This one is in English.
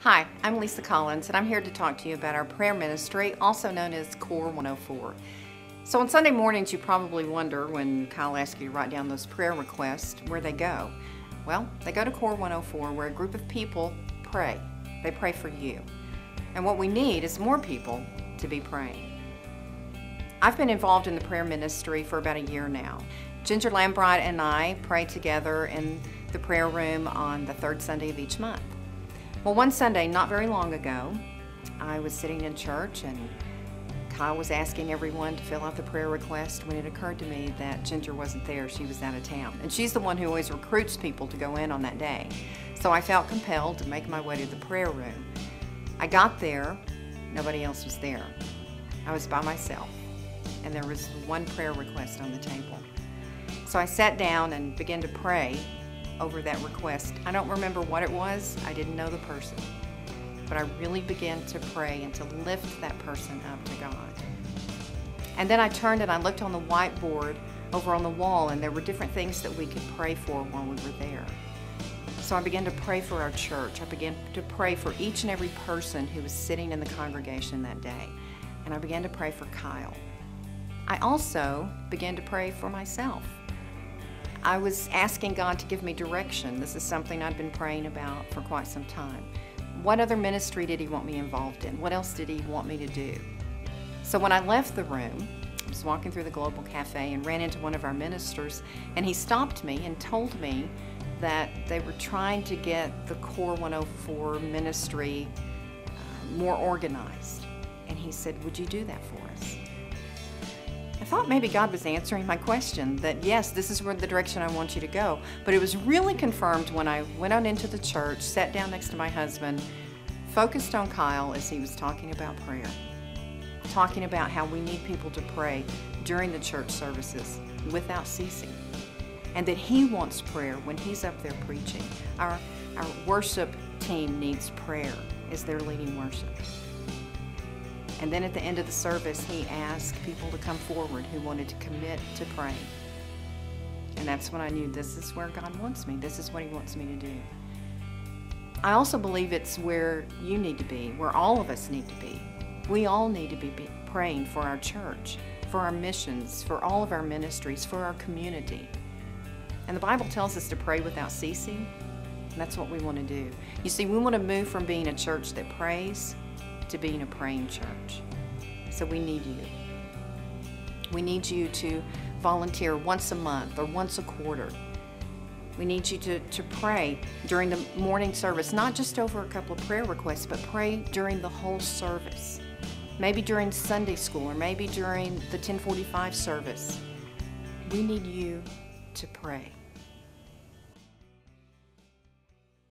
Hi, I'm Lisa Collins, and I'm here to talk to you about our prayer ministry, also known as Core 104. So on Sunday mornings, you probably wonder when Kyle asks you to write down those prayer requests, where they go. Well, they go to Core 104, where a group of people pray. They pray for you. And what we need is more people to be praying. I've been involved in the prayer ministry for about a year now. Ginger Lambright and I pray together in the prayer room on the third Sunday of each month. Well, one Sunday, not very long ago, I was sitting in church and Kyle was asking everyone to fill out the prayer request when it occurred to me that Ginger wasn't there. She was out of town. And she's the one who always recruits people to go in on that day. So I felt compelled to make my way to the prayer room. I got there, nobody else was there. I was by myself, and there was one prayer request on the table. So I sat down and began to pray over that request. I don't remember what it was. I didn't know the person. But I really began to pray and to lift that person up to God. And then I turned and I looked on the whiteboard over on the wall, and there were different things that we could pray for while we were there. So I began to pray for our church. I began to pray for each and every person who was sitting in the congregation that day. And I began to pray for Kyle. I also began to pray for myself. I was asking God to give me direction. This is something I'd been praying about for quite some time. What other ministry did He want me involved in? What else did He want me to do? So when I left the room, I was walking through the Global Cafe and ran into one of our ministers, and he stopped me and told me that they were trying to get the Core 104 ministry more organized. And he said, "Would you do that for us?" I thought maybe God was answering my question, that yes, this is where the direction I want you to go. But it was really confirmed when I went on into the church, sat down next to my husband, focused on Kyle as he was talking about prayer, talking about how we need people to pray during the church services without ceasing, and that he wants prayer when he's up there preaching. Our worship team needs prayer as they're leading worship. And then at the end of the service, he asked people to come forward who wanted to commit to praying. And that's when I knew this is where God wants me. This is what He wants me to do. I also believe it's where you need to be, where all of us need to be. We all need to be praying for our church, for our missions, for all of our ministries, for our community. And the Bible tells us to pray without ceasing. And that's what we want to do. You see, we want to move from being a church that prays to being a praying church. So we need you. We need you to volunteer once a month or once a quarter. We need you to pray during the morning service, not just over a couple of prayer requests, but pray during the whole service. Maybe during Sunday school, or maybe during the 10:45 service. We need you to pray.